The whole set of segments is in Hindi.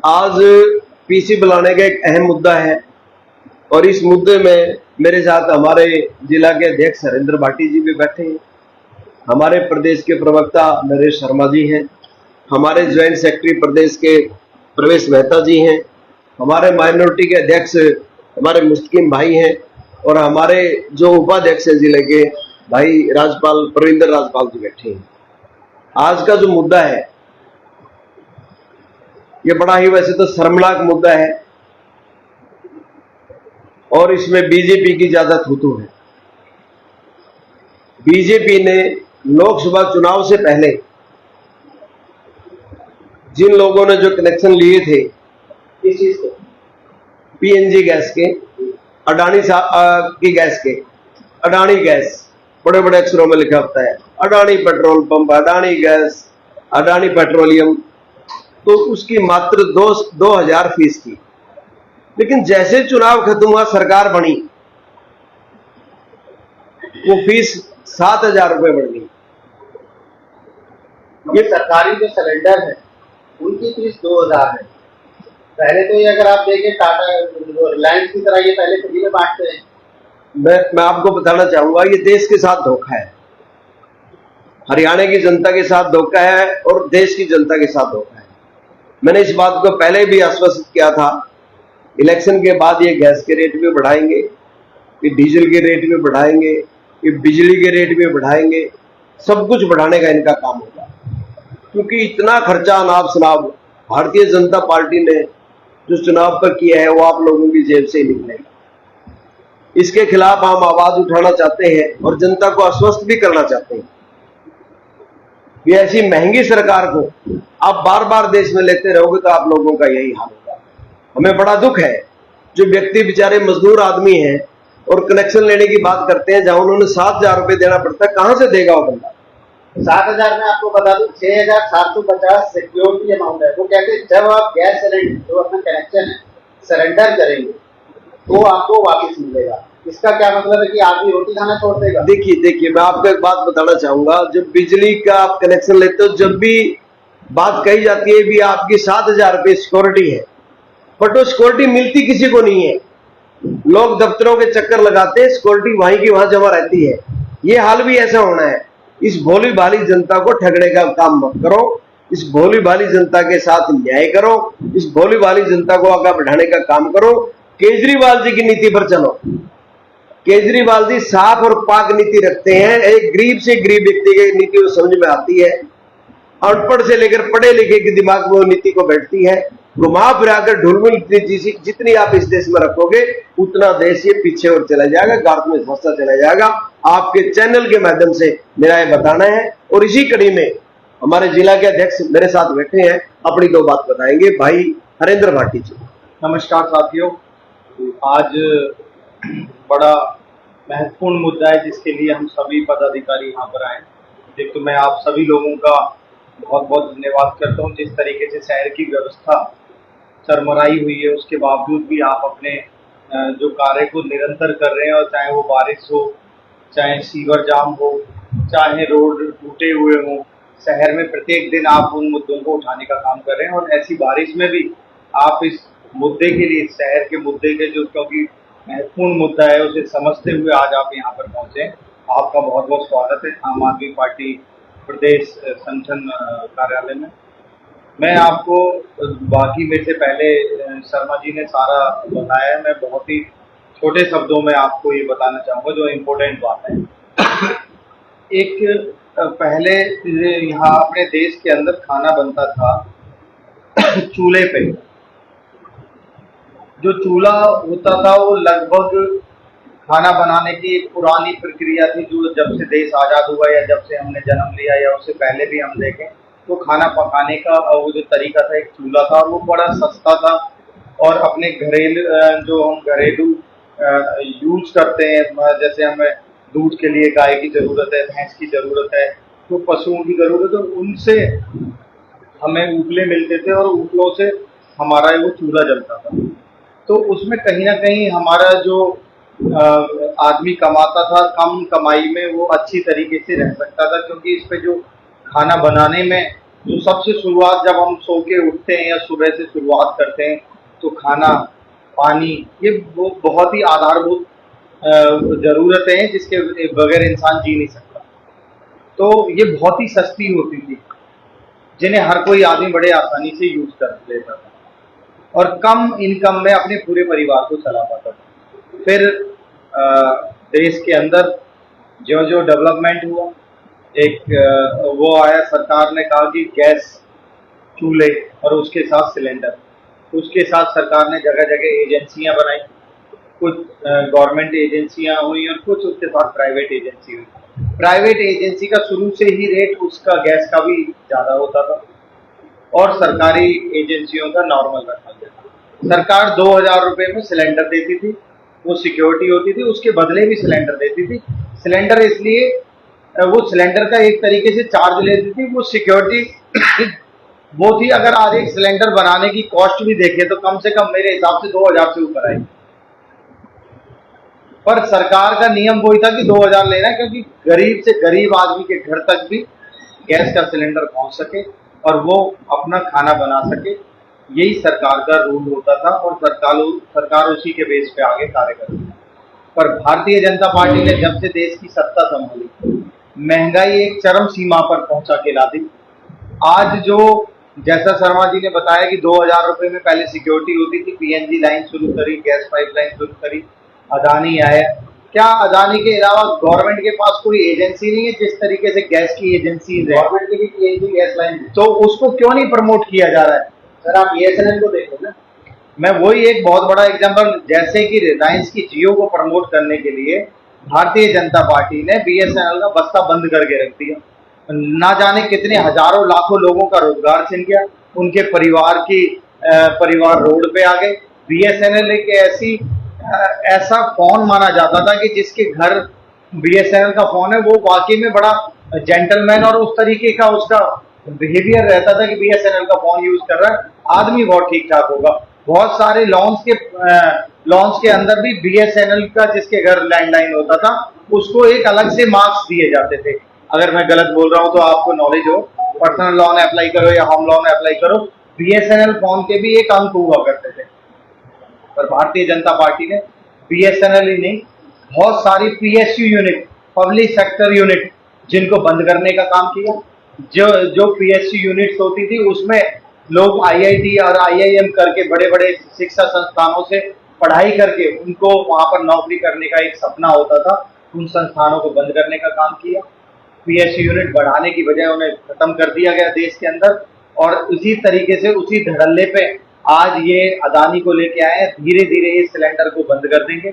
आज पीसी बुलाने का एक अहम मुद्दा है और इस मुद्दे में मेरे साथ हमारे जिला के अध्यक्ष हरेंद्र भाटी जी भी बैठे हैं, हमारे प्रदेश के प्रवक्ता नरेश शर्मा जी हैं, हमारे ज्वाइंट सेक्रेटरी प्रदेश के प्रवेश मेहता जी हैं, हमारे माइनॉरिटी के अध्यक्ष हमारे मुस्तकीम भाई हैं और हमारे जो उपाध्यक्ष है जिले के भाई राजपाल प्रविंदर राजपाल जी बैठे हैं। आज का जो मुद्दा है ये बड़ा ही वैसे तो शर्मनाक मुद्दा है और इसमें बीजेपी की ज्यादा थूथू है। बीजेपी ने लोकसभा चुनाव से पहले जिन लोगों ने जो कनेक्शन लिए थे इस चीज के पीएनजी गैस के, अडानी की गैस के, अडानी गैस बड़े बड़े अक्षरों में लिखा होता है, Adani petrol pump, Adani gas, Adani petroleum, तो उसकी मात्र 2000 फीस की। लेकिन जैसे चुनाव खत्म हुआ, सरकार बनी, वो फीस 7000 रुपए बढ़ गई। ये सरकारी जो सिलेंडर है उनकी फीस 2000 है। पहले तो ये अगर आप देखें टाटा रिलायंस की तरह ये पहले फ्री में बांटते हैं। मैं आपको बताना चाहूंगा ये देश के साथ धोखा है, हरियाणा की जनता के साथ धोखा है और देश की जनता के साथ धोखा है। मैंने इस बात को पहले भी आश्वस्त किया था, इलेक्शन के बाद ये गैस के रेट भी बढ़ाएंगे, ये डीजल के रेट भी बढ़ाएंगे, ये बिजली के रेट भी बढ़ाएंगे, सब कुछ बढ़ाने का इनका काम होगा। क्योंकि इतना खर्चा अनाप शनाप भारतीय जनता पार्टी ने जो चुनाव पर किया है वो आप लोगों की जेब से ही निकलेगा। इसके खिलाफ हम आवाज उठाना चाहते हैं और जनता को आश्वस्त भी करना चाहते हैं कि ऐसी महंगी सरकार को आप बार बार देश में लेते रहोगे तो आप लोगों का यही हाल होगा। हमें बड़ा दुख है, जो व्यक्ति बेचारे मजदूर आदमी हैं और कनेक्शन लेने की बात करते हैं, जहां उन्होंने 7000 रुपए देना पड़ता है, कहां से देगा वो बंदा? 7000 में आपको बता दूं 6750 सिक्योरिटी अमाउंट है। वो कहते हैं जब आप गैस सिलेंडर जो अपना कनेक्शन है सरेंडर करेंगे तो आपको वापस मिलेगा। इसका क्या मतलब है कि आदमी रोटी खाना छोड़ देगा? देखिए मैं आपको एक बात बताना चाहूंगा, जब बिजली का आप कनेक्शन लेते हो, जब भी बात कही जाती है भी आपकी 7000 रुपये सिक्योरिटी है, बट वो सिक्योरिटी मिलती किसी को नहीं है। लोग दफ्तरों के चक्कर लगाते हैं, सिक्योरिटी वहीं की वहां जमा रहती है। ये हाल भी ऐसा होना है। इस भोली भाली जनता को ठगने का काम मत करो, इस भोली भाली जनता के साथ न्याय करो, इस भोली भाली जनता को आगे बढ़ाने का काम करो। केजरीवाल जी की नीति पर चलो। केजरीवाल जी साफ और पाक नीति रखते हैं, एक गरीब से गरीब व्यक्ति की नीति वो समझ में आती है, अनपढ़ से लेकर पढ़े लिखे के दिमाग में वो नीति को बैठती है। घुमा फिराकर ढुलमुल जितनी आप इस देश में रखोगे उतना देश ये पीछे और चला जाएगा, गार्ड में फंसता चला जाएगा। आपके चैनल के माध्यम से मेरा ये बताना है और इसी कड़ी में हमारे जिला के अध्यक्ष मेरे साथ बैठे हैं, अपनी दो बात बताएंगे, भाई हरेंद्र भाटी जी। नमस्कार साथियों, आज बड़ा महत्वपूर्ण मुद्दा है जिसके लिए हम सभी पदाधिकारी यहाँ पर आए। एक तो मैं आप सभी लोगों का बहुत बहुत धन्यवाद करता हूँ, जिस तरीके से शहर की व्यवस्था चरमराई हुई है उसके बावजूद भी आप अपने जो कार्य को निरंतर कर रहे हैं, और चाहे वो बारिश हो, चाहे सीवर जाम हो, चाहे रोड टूटे हुए हों, शहर में प्रत्येक दिन आप उन मुद्दों को उठाने का काम कर रहे हैं। और ऐसी बारिश में भी आप इस मुद्दे के लिए, शहर के मुद्दे के जो क्योंकि महत्वपूर्ण मुद्दा है उसे समझते हुए आज आप यहाँ पर पहुंचे। आपका बहुत बहुत स्वागत है आम आदमी पार्टी प्रदेश संगठन कार्यालय में। मैं आपको बाकी में से पहले शर्मा जी ने सारा बताया, मैं बहुत ही छोटे शब्दों में आपको ये बताना चाहूँगा जो इम्पोर्टेंट बात है। एक पहले यहाँ अपने देश के अंदर खाना बनता था चूल्हे पे। जो चूल्हा होता था वो लगभग खाना बनाने की एक पुरानी प्रक्रिया थी, जो जब से देश आज़ाद हुआ या जब से हमने जन्म लिया या उससे पहले भी हम देखें तो खाना पकाने का वो जो तरीका था एक चूल्हा था, और वो बड़ा सस्ता था। और अपने घरेलू जो हम घरेलू यूज करते हैं, जैसे हमें दूध के लिए गाय की ज़रूरत है, भैंस की ज़रूरत है, तो पशुओं की ज़रूरत है, उनसे हमें उपले मिलते थे और उपलों से हमारा वो चूल्हा जलता था। तो उसमें कहीं ना कहीं हमारा जो आदमी कमाता था, कम कमाई में वो अच्छी तरीके से रह सकता था, क्योंकि इस पे जो खाना बनाने में जो सबसे शुरुआत जब हम सो के उठते हैं या सुबह से शुरुआत करते हैं तो खाना, पानी, ये वो बहुत ही आधारभूत ज़रूरतें हैं जिसके बगैर इंसान जी नहीं सकता। तो ये बहुत ही सस्ती होती थी, जिन्हें हर कोई आदमी बड़े आसानी से यूज कर लेता था और कम इनकम में अपने पूरे परिवार को चला पाता था। फिर देश के अंदर जो जो डेवलपमेंट हुआ, एक वो आया, सरकार ने कहा कि गैस चूल्हे और उसके साथ सिलेंडर, उसके साथ सरकार ने जगह जगह एजेंसियां बनाई, कुछ गवर्नमेंट एजेंसियां हुई और कुछ उसके साथ प्राइवेट एजेंसी हुई। प्राइवेट एजेंसी का शुरू से ही रेट उसका गैस का भी ज़्यादा होता था और सरकारी एजेंसियों का नॉर्मल रखा गया था। सरकार 2000 रुपये में सिलेंडर देती थी, वो सिक्योरिटी होती थी, उसके बदले भी सिलेंडर देती थी। सिलेंडर इसलिए, वो सिलेंडर का एक तरीके से चार्ज लेती थी, वो सिक्योरिटी वो थी। अगर आज एक सिलेंडर बनाने की कॉस्ट भी देखें तो कम से कम मेरे हिसाब से 2000 से ऊपर आई, पर सरकार का नियम वही था कि 2000 लेना, क्योंकि गरीब से गरीब आदमी के घर तक भी गैस का सिलेंडर पहुंच सके और वो अपना खाना बना सके, यही सरकार का रूल होता था और सरकार उसी के बेस पे आगे कार्य करती है। पर भारतीय जनता पार्टी ने जब से देश की सत्ता संभाली, महंगाई एक चरम सीमा पर पहुंचा के ला दी। आज जो, जैसा शर्मा जी ने बताया कि 2000 रुपये में पहले सिक्योरिटी होती थी, पीएनजी लाइन शुरू करी, गैस पाइपलाइन शुरू करी, अदानी आया। क्या अदानी के अलावा गवर्नमेंट के पास कोई एजेंसी नहीं है जिस तरीके से गैस की एजेंसी है? गवर्नमेंट की भी पीएनजी गैस लाइन है, तो उसको क्यों नहीं प्रमोट किया जा रहा है? सर आप बीएसएनएल को देखो ना। मैं वही एक बहुत बड़ा एग्जांपल, जैसे कि रिलायंस की जियो को प्रमोट करने के लिए भारतीय जनता पार्टी ने बीएसएनएल का बस्ता बंद करके रख दिया। ना जाने कितने हजारों लाखों लोगों का रोजगार छिन गया, उनके परिवार रोड पे आ गए। बीएसएनएल एक ऐसा फोन माना जाता था कि जिसके घर बीएसएनएल का फोन है वो वाकई में बड़ा जेंटलमैन और उस तरीके का उसका बिहेवियर रहता था कि बीएसएनएल का फोन यूज कर रहा है, आदमी बहुत ठीक ठाक होगा। बहुत सारे लॉन्च के अंदर भी बीएसएनएल का जिसके घर लैंडलाइन होता था उसको एक अलग से मार्क्स दिए जाते थे। अगर मैं गलत बोल रहा हूं तो आपको नॉलेज हो, पर्सनल लोन अप्लाई करो या होम लोन अप्लाई करो, बीएसएनएल फोन के भी एक अंक हुआ करते थे। पर भारतीय जनता पार्टी ने बीएसएनएल ही नहीं, बहुत सारी PSU unit, public sector unit, जिनको बंद करने का काम किया। जो पीएसयू यूनिट्स होती थी उसमें लोग आईआईटी और आईआईएम करके बड़े बड़े शिक्षा संस्थानों से पढ़ाई करके उनको वहां पर नौकरी करने का एक सपना होता था, उन संस्थानों को बंद करने का काम किया। पीएसयू यूनिट बढ़ाने की बजाय उन्हें खत्म कर दिया गया देश के अंदर, और उसी तरीके से उसी धड़ल्ले पे आज ये अदानी को लेके आए हैं। धीरे धीरे इस सिलेंडर को बंद कर देंगे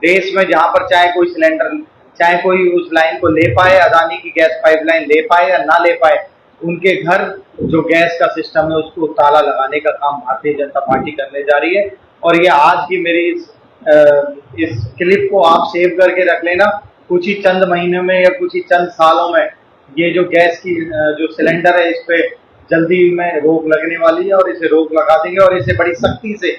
देश में, जहां पर चाहे कोई उस लाइन को ले पाए, अदानी की गैस पाइपलाइन ले पाए या ना ले पाए, उनके घर जो गैस का सिस्टम है उसको ताला लगाने का काम भारतीय जनता पार्टी करने जा रही है। और ये आज की मेरी इस क्लिप को आप सेव करके रख लेना, कुछ ही चंद महीनों में या कुछ ही चंद सालों में ये जो गैस की जो सिलेंडर है इस पे जल्दी में रोक लगने वाली है और इसे रोक लगा देंगे और इसे बड़ी सख्ती से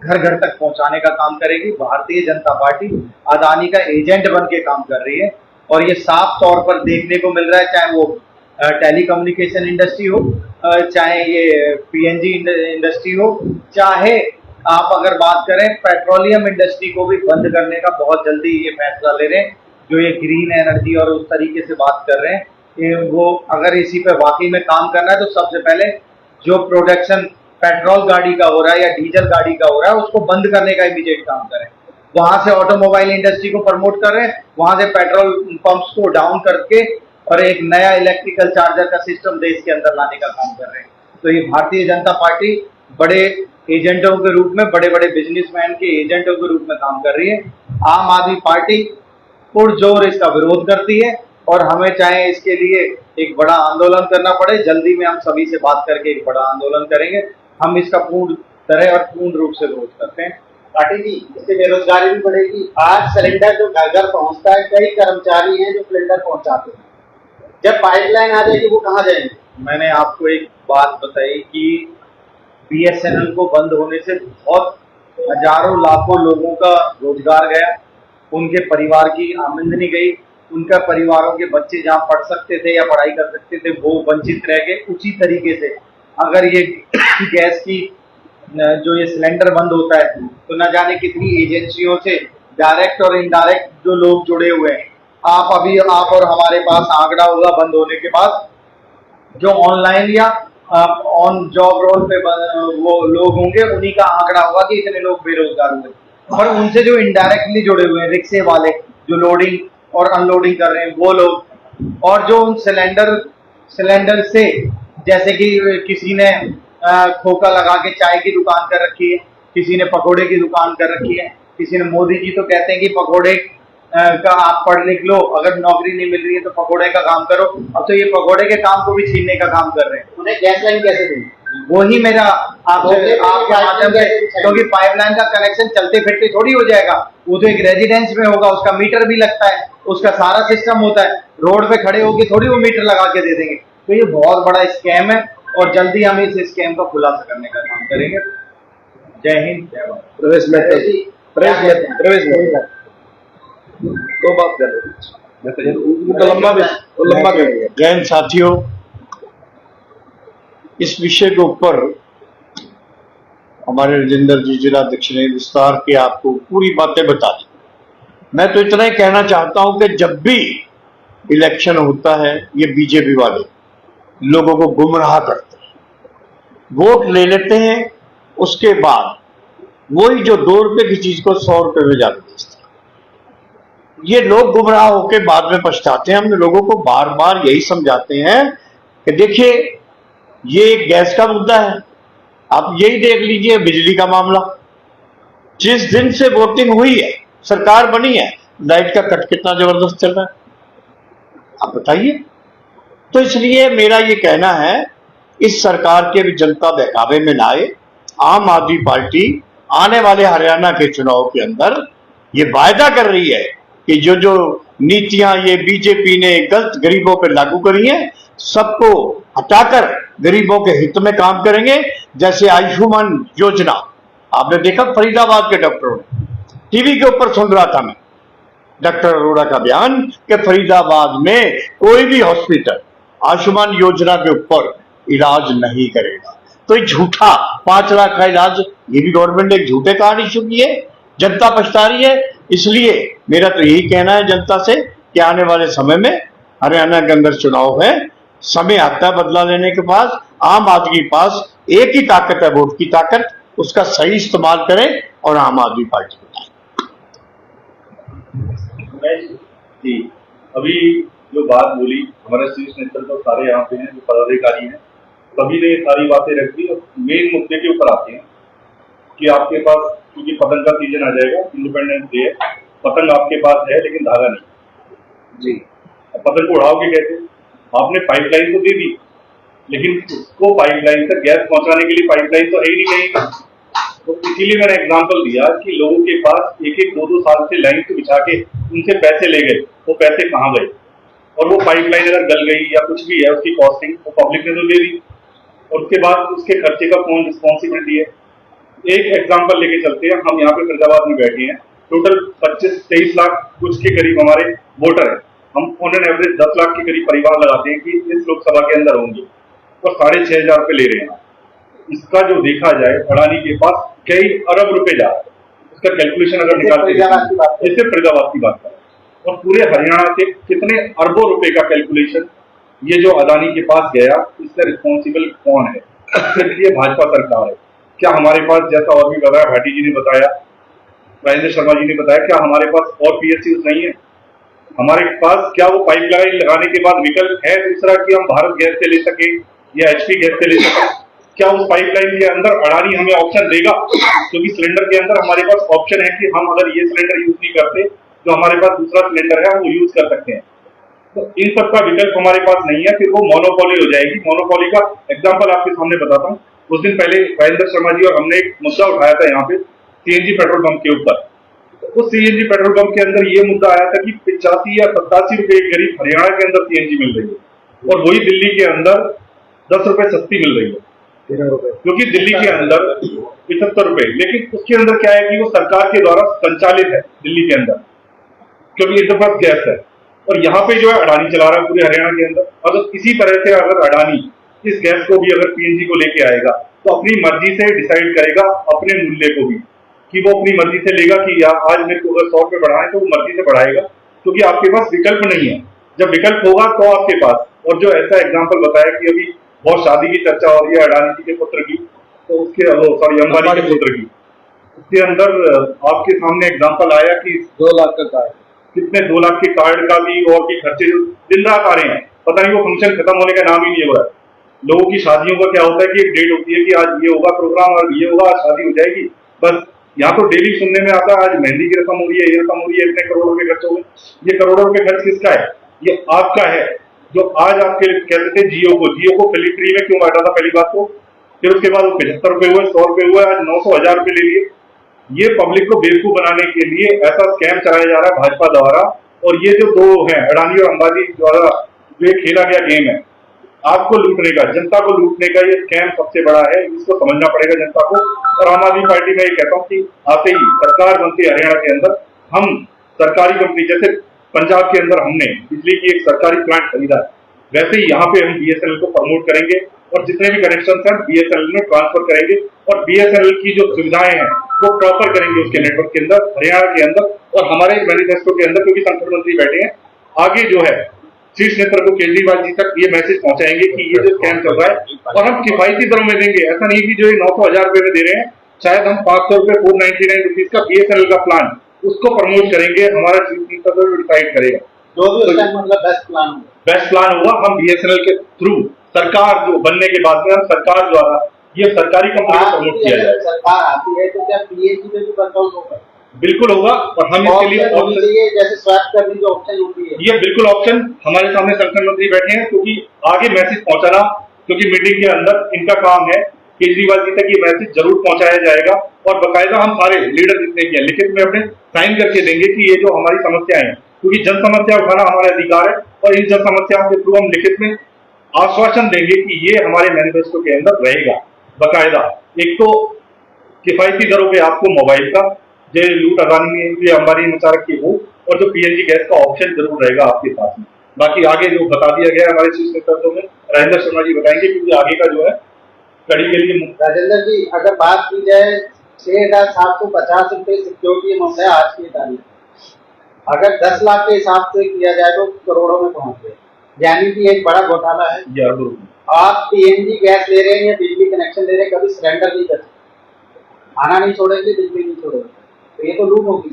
घर घर तक पहुंचाने का काम करेगी। भारतीय जनता पार्टी अदानी का एजेंट बन के काम कर रही है और ये साफ तौर पर देखने को मिल रहा है, चाहे वो टेलीकम्युनिकेशन इंडस्ट्री हो, चाहे ये पीएनजी इंडस्ट्री हो, चाहे आप अगर बात करें पेट्रोलियम इंडस्ट्री को भी बंद करने का बहुत जल्दी ये फैसला ले रहे हैं। जो ये ग्रीन एनर्जी और उस तरीके से बात कर रहे हैं कि वो अगर इसी पे वाकई में काम करना है तो सबसे पहले जो प्रोडक्शन पेट्रोल गाड़ी का हो रहा है या डीजल गाड़ी का हो रहा है उसको बंद करने का इमीडिएट काम करें। वहां से ऑटोमोबाइल इंडस्ट्री को प्रमोट कर रहे हैं, वहां से पेट्रोल पंप्स को डाउन करके और एक नया इलेक्ट्रिकल चार्जर का सिस्टम देश के अंदर लाने का काम कर रहे हैं। तो ये भारतीय जनता पार्टी बड़े एजेंटों के रूप में, बड़े बड़े बिजनेसमैन के एजेंटों के रूप में काम कर रही है। आम आदमी पार्टी पुरजोर इसका विरोध करती है और हमें चाहे इसके लिए एक बड़ा आंदोलन करना पड़े, जल्दी में हम सभी से बात करके एक बड़ा आंदोलन करेंगे। हम इसका पूर्ण तरह और पूर्ण रूप से विरोध करते हैं। पाटिल जी, इससे बेरोजगारी भी बढ़ेगी। आज सिलेंडर जो घर घर पहुंचता है, कई कर्मचारी हैं जो सिलेंडर पहुंचाते हैं, जब पाइपलाइन आ जाएगी वो कहाँ जाएंगे? मैंने आपको एक बात बताई कि बीएसएनएल को बंद होने से बहुत हजारों लाखों लोगों का रोजगार गया, उनके परिवार की आमदनी गई, उनका परिवारों के बच्चे जहाँ पढ़ सकते थे या पढ़ाई कर सकते थे वो वंचित रह गए। उसी तरीके से अगर ये गैस की जो ये सिलेंडर बंद होता है तो न जाने कितनी एजेंसियों से डायरेक्ट और इनडायरेक्ट जो लोग जुड़े हुए हैं। आप और हमारे पास आंकड़ा होगा बंद होने के बाद, जो ऑनलाइन या ऑन जॉब रोल पे वो लोग होंगे, उन्हीं का आंकड़ा होगा कि इतने लोग बेरोजगार हुए। और उनसे जो इनडायरेक्टली जुड़े हुए हैं, रिक्शे वाले जो लोडिंग और अनलोडिंग कर रहे हैं वो लोग, और जो उन सिलेंडर से, जैसे कि किसी ने खोखा लगा के चाय की दुकान कर रखी है, किसी ने पकोड़े की दुकान कर रखी है, किसी ने, मोदी जी तो कहते हैं कि पकोड़े का आप पढ़ लिख लो, अगर नौकरी नहीं मिल रही है तो पकोड़े का काम करो। अब तो ये पकोड़े के काम को भी छीनने का काम कर रहे हैं। उन्हें गैस लाइन कैसे देंगे? वही मेरा आपके माध्यम से, क्योंकि पाइपलाइन का कनेक्शन चलते फिरते थोड़ी हो जाएगा, वो तो एक रेजिडेंस में होगा, उसका मीटर भी लगता है, उसका सारा सिस्टम होता है। रोड पे खड़े होकर थोड़ी वो मीटर लगा के दे देंगे। तो ये बहुत बड़ा स्कैम है और जल्दी हम इस स्कैम का खुलासा करने का काम करेंगे। जय हिंद, जय भारत। प्रवेश में दो बात कर रहे लंबा करेंगे। जय हिंद साथियों, इस विषय के ऊपर हमारे राजेंद्र जी जिलाध्यक्ष ने विस्तार के आपको पूरी बातें बता दी। मैं तो इतना ही कहना चाहता हूं कि जब भी इलेक्शन होता है ये बीजेपी वाले लोगों को गुमराह करते हैं, वोट ले लेते हैं, उसके बाद वही जो 2 रुपए की चीज को 100 रुपए में जाकर बेचते हैं। ये लोग गुमराह होकर बाद में पछताते हैं। हम लोगों को बार बार यही समझाते हैं कि देखिए ये एक गैस का मुद्दा है, आप यही देख लीजिए बिजली का मामला। जिस दिन से वोटिंग हुई है, सरकार बनी है, लाइट का कट कितना जबरदस्त चल रहा है, आप बताइए। तो इसलिए मेरा ये कहना है, इस सरकार के भी जनता बहकावे में लाए। आम आदमी पार्टी आने वाले हरियाणा के चुनाव के अंदर ये वायदा कर रही है कि जो जो नीतियां ये बीजेपी ने गलत गरीबों पर लागू करी हैं, सबको हटाकर गरीबों के हित में काम करेंगे। जैसे आयुष्मान योजना, आपने देखा फरीदाबाद के डॉक्टरों ने, टीवी के ऊपर सुन रहा था मैं डॉक्टर अरोड़ा का बयान कि फरीदाबाद में कोई भी हॉस्पिटल आयुष्मान योजना के ऊपर इलाज नहीं करेगा। तो ये झूठा 5 लाख का इलाज, ये भी गवर्नमेंट ने एक झूठे कार्ड इशू किए, जनता पछता रही है। इसलिए मेरा तो यही कहना है जनता से कि आने वाले समय में हरियाणा के अंदर चुनाव है, समय आता है बदला लेने के पास। आम आदमी के पास एक ही ताकत है, वोट की ताकत, उसका सही इस्तेमाल करें और आम आदमी पार्टी को जी। अभी जो बात बोली हमारे शीर्ष नेतृत्व तो सारे यहाँ पे हैं, जो पदाधिकारी हैं, सभी ने सारी बातें रख दी। और मेन मुद्दे के ऊपर आते हैं कि आपके पास, क्योंकि पतंग का सीजन आ जाएगा, इंडिपेंडेंस डे है, पतंग आपके पास है लेकिन धागा नहीं जी। पतंग को उड़ाओगे कैसे? आपने पाइपलाइन तो दे दी, लेकिन उसको पाइपलाइन तक गैस पहुंचाने के लिए पाइपलाइन तो है ही नहीं कहीं। तो इसीलिए मैंने एग्जांपल दिया कि लोगों के पास एक 2 साल से लाइन से बिछा के उनसे पैसे ले गए, वो पैसे कहाँ गए? और वो पाइपलाइन अगर गल गई या कुछ भी है, उसकी कॉस्टिंग वो पब्लिक ने तो दे दी, और उसके बाद उसके खर्चे का कौन रिस्पॉन्सिबिलिटी है? एक एग्जाम्पल लेके चलते हैं। हम यहाँ पे फरीदाबाद में बैठे हैं, टोटल 25-23 लाख कुछ के करीब हमारे वोटर हैं। हम ऑन एन एवरेज 10 लाख के करीब परिवार लगाते हैं कि इस लोकसभा के अंदर होंगे, और 6,500 रुपए ले रहे हैं। इसका जो देखा जाए, अडानी के पास कई अरब रुपए जा रहे हैं। उसका कैलकुलेशन अगर निकालते हैं, जैसे फरीदाबाद की बात करें, और पूरे हरियाणा के कितने अरबों रुपए का कैलकुलेशन ये जो अडानी के पास गया, इसका रिस्पॉन्सिबल कौन है? सिर्फ ये भाजपा सरकार है। क्या हमारे पास, जैसा और भी बताया, भाटी जी ने बताया, राजेंद्र शर्मा जी ने बताया, क्या हमारे पास और पीएसयू नहीं है? हमारे पास क्या वो पाइपलाइन लगाने के बाद विकल्प है दूसरा कि हम भारत गैस से ले सके या एचपी गैस से ले सके? क्या उस पाइपलाइन के अंदर अडानी हमें ऑप्शन देगा? क्योंकि सिलेंडर के अंदर हमारे पास ऑप्शन है कि हम अगर ये सिलेंडर यूज नहीं करते, जो हमारे पास दूसरा सिलेंडर है, हम वो यूज कर सकते हैं। तो इन सब का विकल्प हमारे पास नहीं है, फिर वो मोनोपोली हो जाएगी। मोनोपोली का एग्जाम्पल आपके सामने बताता हूँ। उस दिन पहले राजेंद्र शर्मा जी और हमने एक मुद्दा उठाया था यहाँ पे सीएनजी पेट्रोल पंप के ऊपर। तो उस सीएनजी पेट्रोल पंप के अंदर ये मुद्दा आया था कि 85 या 87 रुपए के करीब हरियाणा के अंदर सीएनजी मिल रही है, और वही दिल्ली के अंदर 10 रुपए सस्ती मिल रही है, क्योंकि दिल्ली के अंदर 75 रुपए। लेकिन उसके अंदर क्या है कि वो सरकार के द्वारा संचालित है दिल्ली के अंदर, क्योंकि इंटरफेस गैस है, और यहाँ पे जो है अडानी चला रहा है पूरे हरियाणा के अंदर। अगर इसी तरह से अगर अडानी इस गैस को भी अगर पीएनजी को लेके आएगा तो अपनी मर्जी से डिसाइड करेगा अपने मूल्य को भी, कि वो अपनी मर्जी से लेगा कि या आज मेरे को अगर 100 रुपए बढ़ाए तो वो मर्जी से बढ़ाएगा, क्योंकि आपके पास विकल्प नहीं है। जब विकल्प होगा तो आपके पास, और जो ऐसा एग्जाम्पल बताया कि अभी बहुत शादी की चर्चा हो रही है अडानी जी के पुत्र की, तो उसके अंबानी के पुत्र की, उसके अंदर आपके सामने एग्जाम्पल आया कि 2 लाख का कार्ड, कितने 2 लाख के कार्ड का भी और भी खर्चे जो दिन रात आ रहे हैं, पता नहीं वो फंक्शन खत्म होने का नाम ही नहीं हो रहा है। लोगों की शादियों का क्या होता है कि एक डेट होती है कि आज ये होगा प्रोग्राम और ये होगा, आज शादी हो जाएगी, बस। यहाँ तो डेली सुनने में आता है आज मेहंदी की रस्म हो रही है, ये रस्म हो रही है, इतने करोड़ों के खर्च हो गए। ये करोड़ों के खर्च किसका है? ये आपका है। जो आज आपके कहते थे जियो को फ्री में क्यों बांटा था पहली बात तो, फिर उसके बाद 75 रुपए हुए, 100 रुपए हुए, आज 900 1000 रुपए ले लिए। ये पब्लिक को बेवकूफ बनाने के लिए ऐसा स्कैम चलाया जा रहा है भाजपा द्वारा। और ये जो दो हैं अडानी और अंबानी द्वारा जो खेला गया गेम है आपको लूटने का, जनता को लूटने का, ये स्कैम सबसे बड़ा है। इसको समझना पड़ेगा जनता को। और आम आदमी पार्टी में ये कहता हूँ कि आते ही सरकार बनती है हरियाणा के अंदर, हम सरकारी कंपनी जैसे पंजाब के अंदर हमने बिजली की एक सरकारी प्लांट खरीदा है, वैसे ही यहाँ पे हम बीएसएनएल को प्रमोट करेंगे और जितने भी कनेक्शन हैं बीएसएनएल में ट्रांसफर करेंगे और बीएसएनएल की जो सुविधाएं हैं वो प्रॉपर करेंगे उसके नेटवर्क के अंदर, हरियाणा के अंदर और हमारे मैनिफेस्टो के अंदर, क्योंकि संसद मंत्री बैठे हैं। आगे जो है शीर्ष नेतृत्व को केजरीवाल जी तक ये मैसेज पहुंचाएंगे कि ये जो स्कैम चल रहा है और हम किफायती दरों में देंगे। ऐसा नहीं कि जो ये 900 1000 रुपए में दे रहे हैं, शायद हम 500 रुपए 499 रुपीज का बीएसएनएल का प्लान उसको प्रमोट करेंगे, हमारा चीफ मिनिस्टर डिसाइड करेगा जो भी उसका मतलब बेस्ट प्लान होगा। हम बीएसएनएल के थ्रू सरकार जो बनने के बाद में हम सरकार द्वारा ये सरकारी कंपनी को प्रमोट किया जाए। सरकार आती है तो क्या पीएनजी में भी बदलाव होगा? बिल्कुल होगा। और हम इसके लिए जैसे स्वैप करने की ऑप्शन होती है, ये बिल्कुल ऑप्शन हमारे सामने संसद मंत्री बैठे हैं, क्योंकि आगे मैसेज पहुंचाना, क्योंकि मीटिंग के अंदर इनका काम है, केजरीवाल जी तक ये मैसेज जरूर पहुंचाया जाएगा। और बाकायदा हम सारे लीडर जितने भी हैं लिखित में अपने साइन करके देंगे कि ये जो हमारी समस्याएं हैं, क्योंकि जन समस्या उठाना हमारा अधिकार है और इन जन समस्याओं के थ्रू हम लिखित में आश्वासन देंगे कि ये हमारे मैनिफेस्टो के अंदर रहेगा बाकायदा। एक तो किफायती दरों पे आपको मोबाइल का जो लूट अडानी ने अंबानी ने मचा रखी हो, और जो पीएनजी गैस का ऑप्शन जरूर रहेगा आपके पास में। बाकी आगे जो बता दिया गया है हमारे शीर्ष नेतृत्व में, राजेंद्र शर्मा जी बताएंगे, क्योंकि आगे का जो है कड़ी के लिए। राजेंद्र जी, अगर बात की जाए 6750 रुपए सिक्योरिटी अमाउंट है आज की तारीख, अगर 10 लाख के हिसाब से किया जाए तो करोड़ों में पहुंच गए, यानी कि एक बड़ा घोटाला है। आप पीएनजी गैस ले रहे हैं या बिजली कनेक्शन ले रहे हैं, कभी सरेंडर नहीं कर सकते, खाना नहीं छोड़ेंगे, बिजली नहीं छोड़ेंगे, तो ये तो लूट होगी।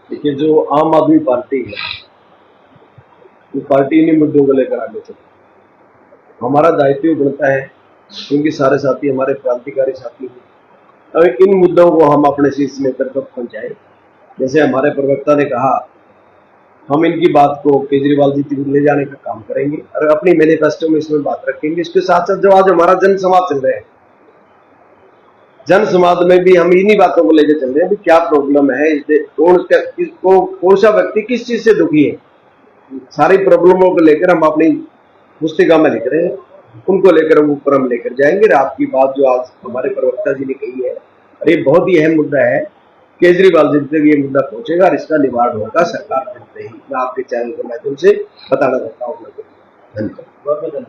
देखिए, जो आम आदमी पार्टी है वो पार्टी इन्हीं मुद्दों को लेकर आगे चलती। हमारा दायित्व बनता है, क्योंकि सारे साथी हमारे क्रांतिकारी साथी हैं, अब इन मुद्दों को हम अपने शीर्ष नेतृत्व तक पहुंचाएं। जैसे हमारे प्रवक्ता ने कहा, हम इनकी बात को केजरीवाल जी तक ले जाने का काम करेंगे और अपनी मैनिफेस्टो में इसमें बात रखेंगे। इसके साथ साथ जो आज हमारा जन समाज चल रहा है, जन समाज में भी हम इन्हीं बातों को लेकर चल रहे हैं, क्या प्रॉब्लम है, कौन सा व्यक्ति किस चीज से दुखी है, सारी प्रॉब्लमों को लेकर हम अपनी पुस्तिका में लिख रहे हैं, उनको लेकर हम ऊपर हम लेकर जाएंगे। आपकी बात जो आज हमारे प्रवक्ता जी ने कही है, और ये बहुत ही अहम मुद्दा है, केजरीवाल जी तक ये मुद्दा पहुंचेगा और इसका निवारण होगा सरकार बनते ही। मैं आपके चैनल के माध्यम से बताना चाहता हूँ। धन्यवाद।